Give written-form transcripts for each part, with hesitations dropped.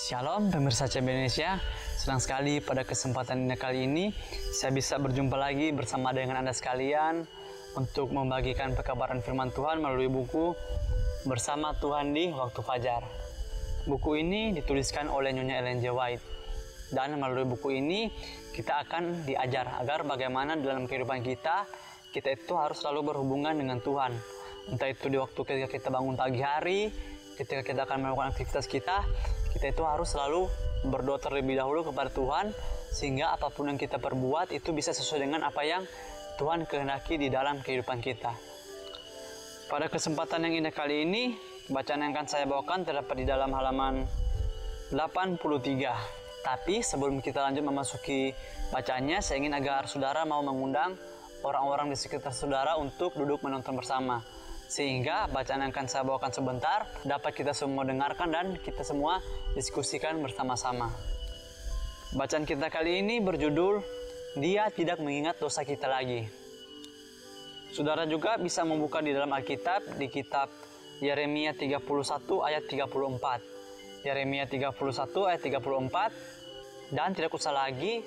Shalom pemirsa CB Indonesia, senang sekali pada kesempatan kali ini saya bisa berjumpa lagi bersama dengan Anda sekalian untuk membagikan pekabaran firman Tuhan melalui buku Bersama Tuhan di Waktu Fajar. Buku ini dituliskan oleh Nyonya Ellen G. White, dan melalui buku ini kita akan diajar agar bagaimana dalam kehidupan kita itu harus selalu berhubungan dengan Tuhan. Entah itu di waktu ketika kita bangun pagi hari, ketika kita akan melakukan aktivitas kita itu harus selalu berdoa terlebih dahulu kepada Tuhan, sehingga apapun yang kita perbuat itu bisa sesuai dengan apa yang Tuhan kehendaki di dalam kehidupan kita. Pada kesempatan yang indah kali ini, bacaan yang akan saya bawakan terdapat di dalam halaman 83. Tapi sebelum kita lanjut memasuki bacanya, saya ingin agar saudara mau mengundang orang-orang di sekitar saudara untuk duduk menonton bersama, sehingga bacaan yang akan saya bawakan sebentar dapat kita semua dengarkan dan kita semua diskusikan bersama-sama. Bacaan kita kali ini berjudul Dia Tidak Mengingat Dosa Kita Lagi. Saudara juga bisa membuka di dalam Alkitab di kitab Yeremia 31 ayat 34. Yeremia 31 ayat 34. Dan tidak usah lagi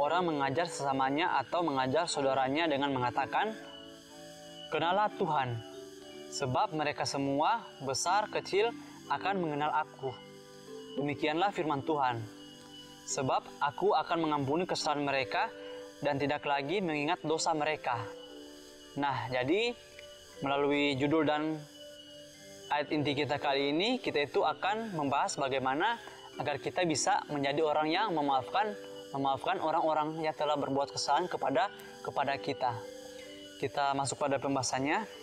orang mengajar sesamanya atau mengajar saudaranya dengan mengatakan, "Kenalah Tuhan, sebab mereka semua, besar kecil, akan mengenal aku. Demikianlah firman Tuhan. Sebab aku akan mengampuni kesalahan mereka dan tidak lagi mengingat dosa mereka." Nah, jadi melalui judul dan ayat inti kita kali ini, kita itu akan membahas bagaimana agar kita bisa menjadi orang yang memaafkan orang-orang yang telah berbuat kesalahan kepada kita. Kita masuk pada pembahasannya.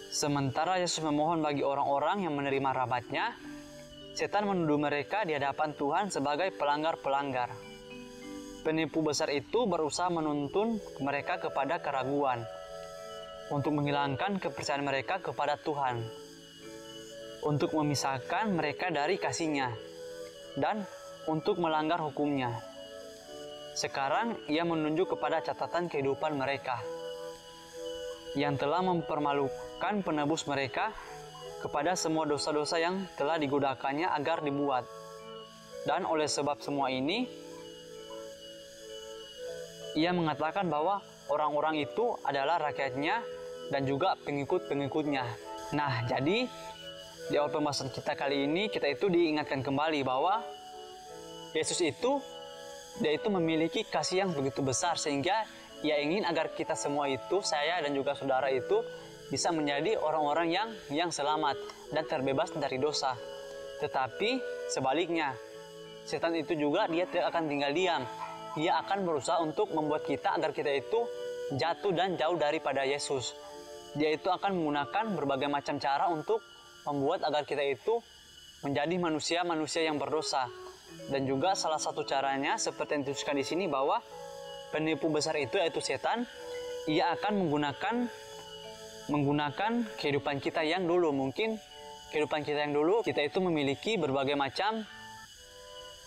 Sementara Yesus memohon bagi orang-orang yang menerima rahmat-Nya, setan menuduh mereka di hadapan Tuhan sebagai pelanggar-pelanggar. Penipu besar itu berusaha menuntun mereka kepada keraguan, untuk menghilangkan kepercayaan mereka kepada Tuhan, untuk memisahkan mereka dari kasih-Nya, dan untuk melanggar hukum-Nya. Sekarang ia menunjuk kepada catatan kehidupan mereka, yang telah mempermalukan penebus mereka kepada semua dosa-dosa yang telah digunakannya agar dibuat. Dan oleh sebab semua ini, ia mengatakan bahwa orang-orang itu adalah rakyatnya dan juga pengikut-pengikutnya. Nah, jadi di awal pembahasan kita kali ini, kita itu diingatkan kembali bahwa Yesus itu, dia itu memiliki kasih yang begitu besar, sehingga ia ingin agar kita semua itu, saya dan juga saudara itu, bisa menjadi orang-orang yang selamat dan terbebas dari dosa. Tetapi sebaliknya, setan itu juga dia tidak akan tinggal diam. Dia akan berusaha untuk membuat kita agar kita itu jatuh dan jauh daripada Yesus. Dia itu akan menggunakan berbagai macam cara untuk membuat agar kita itu menjadi manusia-manusia yang berdosa. Dan juga salah satu caranya seperti yang dituliskan di sini bahwa penipu besar itu, yaitu setan, ia akan menggunakan kehidupan kita yang dulu. Mungkin kehidupan kita yang dulu, kita itu memiliki berbagai macam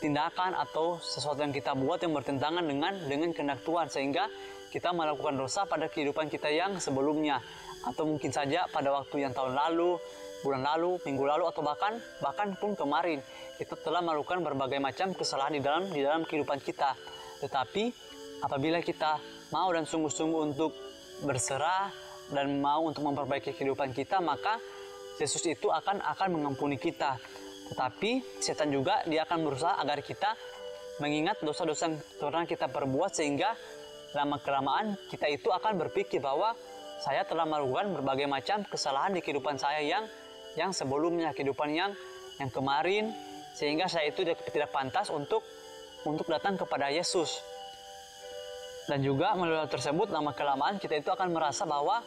tindakan atau sesuatu yang kita buat yang bertentangan dengan kehendak Tuhan, sehingga kita melakukan dosa pada kehidupan kita yang sebelumnya, atau mungkin saja pada waktu yang tahun lalu, bulan lalu, minggu lalu, atau bahkan pun kemarin kita telah melakukan berbagai macam kesalahan di dalam kehidupan kita. Tetapi apabila kita mau dan sungguh-sungguh untuk berserah dan mau untuk memperbaiki kehidupan kita, maka Yesus itu akan mengampuni kita. Tetapi setan juga dia akan berusaha agar kita mengingat dosa-dosa yang pernah kita perbuat, sehingga lama-kelamaan kita itu akan berpikir bahwa saya telah melakukan berbagai macam kesalahan di kehidupan saya yang sebelumnya, kehidupan yang kemarin, sehingga saya itu tidak pantas untuk datang kepada Yesus. Dan juga melalui hal tersebut, lama-kelamaan kita itu akan merasa bahwa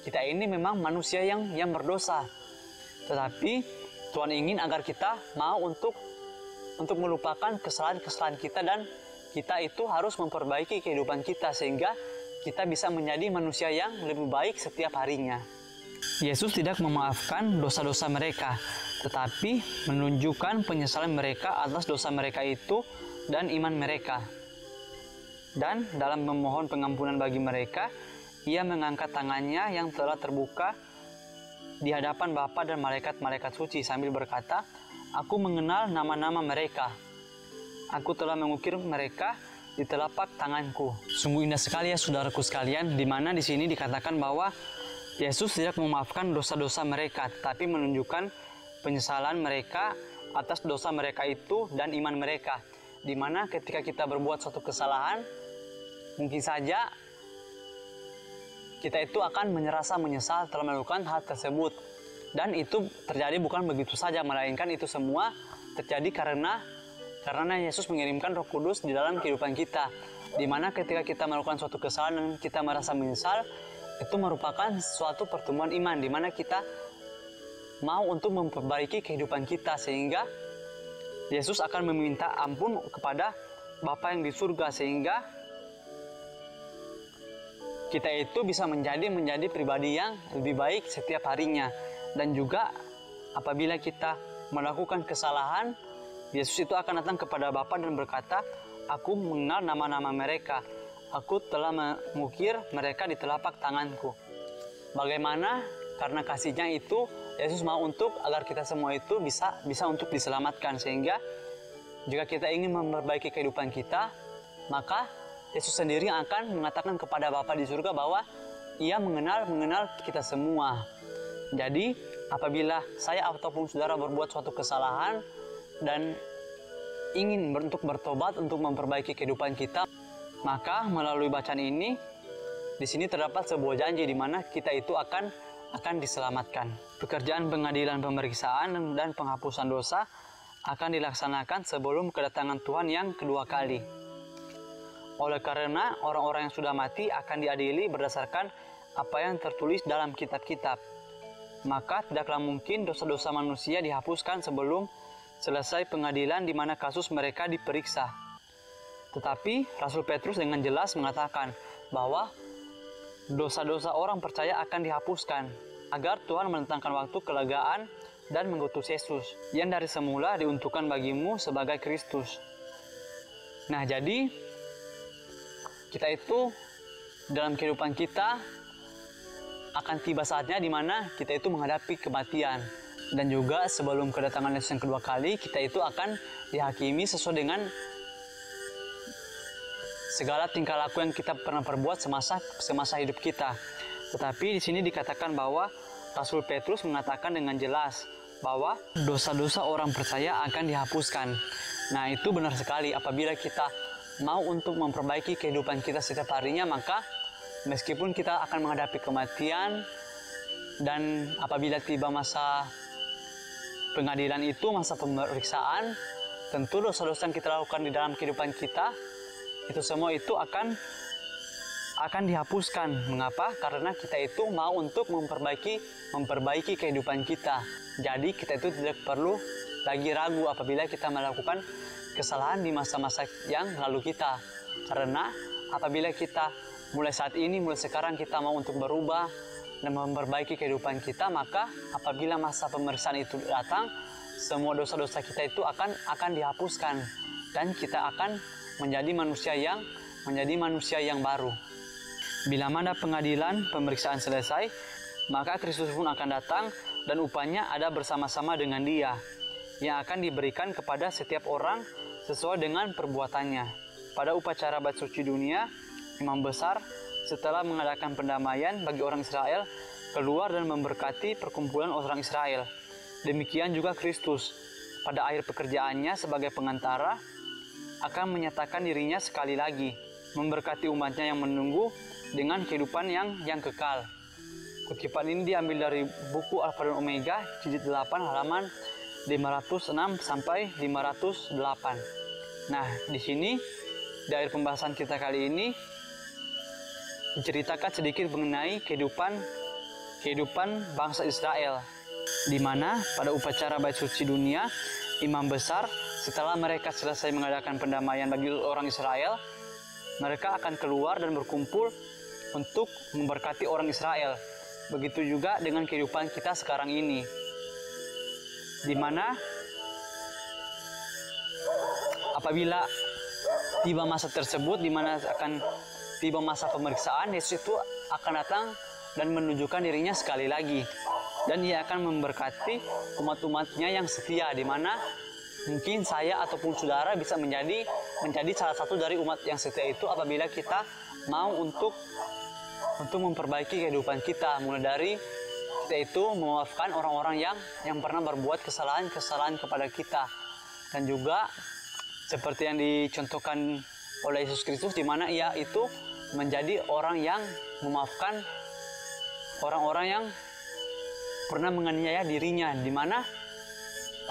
kita ini memang manusia yang berdosa. Tetapi Tuhan ingin agar kita mau untuk melupakan kesalahan-kesalahan kita, dan kita itu harus memperbaiki kehidupan kita sehingga kita bisa menjadi manusia yang lebih baik setiap harinya. Yesus tidak memaafkan dosa-dosa mereka, tetapi menunjukkan penyesalan mereka atas dosa mereka itu dan iman mereka. Dan dalam memohon pengampunan bagi mereka, ia mengangkat tangannya yang telah terbuka di hadapan Bapa dan malaikat-malaikat suci sambil berkata, Aku mengenal nama-nama mereka. Aku telah mengukir mereka di telapak tanganku. Sungguh indah sekali ya saudaraku sekalian, di mana di sini dikatakan bahwa Yesus tidak memaafkan dosa-dosa mereka, tetapi menunjukkan penyesalan mereka atas dosa mereka itu dan iman mereka. Di mana ketika kita berbuat suatu kesalahan, mungkin saja kita itu akan merasa menyesal telah melakukan hal tersebut. Dan itu terjadi bukan begitu saja, melainkan itu semua terjadi karena Yesus mengirimkan Roh Kudus di dalam kehidupan kita. Di mana ketika kita melakukan suatu kesalahan dan kita merasa menyesal, itu merupakan suatu pertumbuhan iman, di mana kita mau untuk memperbaiki kehidupan kita, sehingga Yesus akan meminta ampun kepada Bapa yang di surga, sehingga kita itu bisa menjadi pribadi yang lebih baik setiap harinya. Dan juga apabila kita melakukan kesalahan, Yesus itu akan datang kepada Bapa dan berkata, aku mengenal nama-nama mereka. Aku telah mengukir mereka di telapak tanganku. Bagaimana? Karena kasihnya itu, Yesus mau untuk agar kita semua itu bisa untuk diselamatkan. Sehingga jika kita ingin memperbaiki kehidupan kita, maka Yesus sendiri akan mengatakan kepada Bapa di surga bahwa Ia mengenal kita semua. Jadi, apabila saya ataupun saudara berbuat suatu kesalahan dan ingin untuk bertobat untuk memperbaiki kehidupan kita, maka melalui bacaan ini, di sini terdapat sebuah janji di mana kita itu akan diselamatkan. Pekerjaan pengadilan pemeriksaan dan penghapusan dosa akan dilaksanakan sebelum kedatangan Tuhan yang kedua kali. Oleh karena orang-orang yang sudah mati akan diadili berdasarkan apa yang tertulis dalam kitab-kitab, maka tidaklah mungkin dosa-dosa manusia dihapuskan sebelum selesai pengadilan di mana kasus mereka diperiksa. Tetapi Rasul Petrus dengan jelas mengatakan bahwa dosa-dosa orang percaya akan dihapuskan agar Tuhan menentangkan waktu kelegaan dan mengutus Yesus yang dari semula diuntukkan bagimu sebagai Kristus. Nah, jadi kita itu dalam kehidupan kita akan tiba saatnya di mana kita itu menghadapi kematian. Dan juga sebelum kedatangan Yesus yang kedua kali, kita itu akan dihakimi sesuai dengan segala tingkah laku yang kita pernah perbuat semasa hidup kita. Tetapi di sini dikatakan bahwa Rasul Petrus mengatakan dengan jelas bahwa dosa-dosa orang percaya akan dihapuskan. Nah, itu benar sekali. Apabila kita mau untuk memperbaiki kehidupan kita setiap harinya, maka meskipun kita akan menghadapi kematian, dan apabila tiba masa pengadilan itu, masa pemeriksaan, tentu dosa-dosa yang kita lakukan di dalam kehidupan kita, itu semua itu akan dihapuskan. Mengapa? Karena kita itu mau untuk memperbaiki kehidupan kita. Jadi kita itu tidak perlu lagi ragu apabila kita melakukan kesalahan di masa-masa yang lalu kita. Karena apabila kita mulai sekarang kita mau untuk berubah dan memperbaiki kehidupan kita, maka apabila masa pemeriksaan itu datang, semua dosa-dosa kita itu akan dihapuskan dan kita akan menjadi manusia yang baru. Bila mana pengadilan pemeriksaan selesai, maka Kristus pun akan datang dan upahnya ada bersama-sama dengan Dia yang akan diberikan kepada setiap orang sesuai dengan perbuatannya. Pada upacara Bait Suci Dunia, Imam Besar setelah mengadakan pendamaian bagi orang Israel, keluar dan memberkati perkumpulan orang Israel. Demikian juga Kristus, pada akhir pekerjaannya sebagai pengantara, akan menyatakan dirinya sekali lagi, memberkati umatnya yang menunggu dengan kehidupan yang kekal. Kutipan ini diambil dari buku Alfa dan Omega, jilid 8, halaman 506 sampai 508. Nah, di sini, di akhir pembahasan kita kali ini, menceritakan sedikit mengenai kehidupan bangsa Israel, di mana pada upacara Bait Suci Dunia, Imam Besar setelah mereka selesai mengadakan pendamaian bagi orang Israel, mereka akan keluar dan berkumpul untuk memberkati orang Israel. Begitu juga dengan kehidupan kita sekarang ini, di mana apabila tiba masa tersebut, di mana akan tiba masa pemeriksaan, Yesus itu akan datang dan menunjukkan dirinya sekali lagi. dan Ia akan memberkati umat-umatnya yang setia, di mana mungkin saya ataupun saudara bisa menjadi salah satu dari umat yang setia itu apabila kita mau untuk memperbaiki kehidupan kita, mulai dari kita itu memaafkan orang-orang yang pernah berbuat kesalahan kepada kita, dan juga seperti yang dicontohkan oleh Yesus Kristus, di mana Ia itu menjadi orang yang memaafkan orang-orang yang pernah menganiaya dirinya, di mana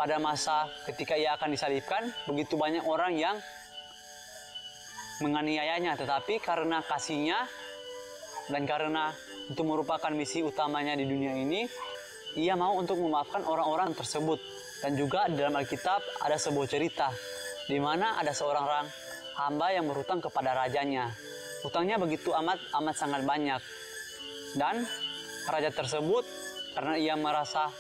pada masa ketika Ia akan disalibkan, begitu banyak orang yang menganiayanya, tetapi karena kasih-Nya dan karena itu merupakan misi utamanya di dunia ini, Ia mau untuk memaafkan orang-orang tersebut. Dan juga dalam Alkitab ada sebuah cerita di mana ada seorang hamba yang berhutang kepada rajanya. Hutangnya begitu amat sangat banyak, dan raja tersebut karena ia merasa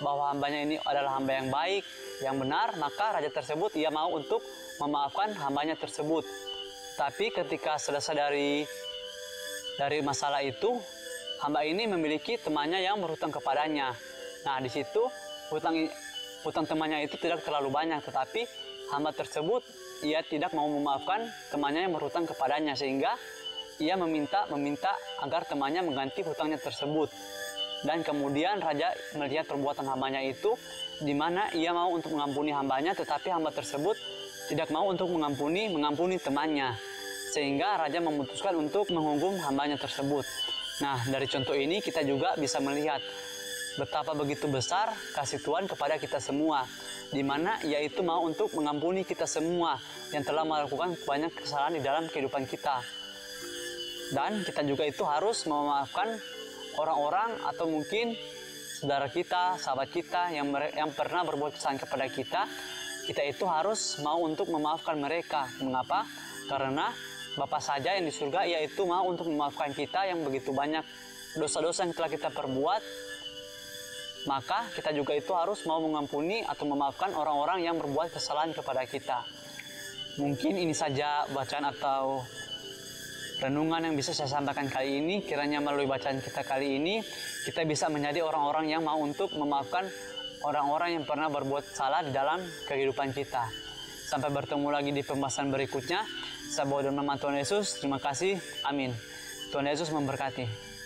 bahwa hambanya ini adalah hamba yang baik, yang benar, maka raja tersebut ia mau untuk memaafkan hambanya tersebut. Tapi ketika selesai dari masalah itu, hamba ini memiliki temannya yang berhutang kepadanya. Nah, di situ hutang temannya itu tidak terlalu banyak, tetapi hamba tersebut ia tidak mau memaafkan temannya yang berhutang kepadanya, sehingga ia meminta agar temannya mengganti hutangnya tersebut. Dan kemudian raja melihat perbuatan hambanya itu, di mana ia mau untuk mengampuni hambanya, tetapi hamba tersebut tidak mau untuk mengampuni temannya, sehingga raja memutuskan untuk menghukum hambanya tersebut. Nah, dari contoh ini kita juga bisa melihat betapa begitu besar kasih Tuhan kepada kita semua, di mana Ia itu mau untuk mengampuni kita semua yang telah melakukan banyak kesalahan di dalam kehidupan kita. Dan kita juga itu harus memaafkan orang-orang atau mungkin saudara kita, sahabat kita yang pernah berbuat kesalahan kepada kita. Kita itu harus mau untuk memaafkan mereka. Mengapa? Karena Bapa saja yang di surga, Ia itu mau untuk memaafkan kita yang begitu banyak dosa-dosa yang telah kita perbuat. Maka kita juga itu harus mau mengampuni atau memaafkan orang-orang yang berbuat kesalahan kepada kita. Mungkin ini saja bacaan atau renungan yang bisa saya sampaikan kali ini. Kiranya melalui bacaan kita kali ini, kita bisa menjadi orang-orang yang mau untuk memaafkan orang-orang yang pernah berbuat salah di dalam kehidupan kita. Sampai bertemu lagi di pembahasan berikutnya. Saya bawa dalam nama Tuhan Yesus. Terima kasih. Amin. Tuhan Yesus memberkati.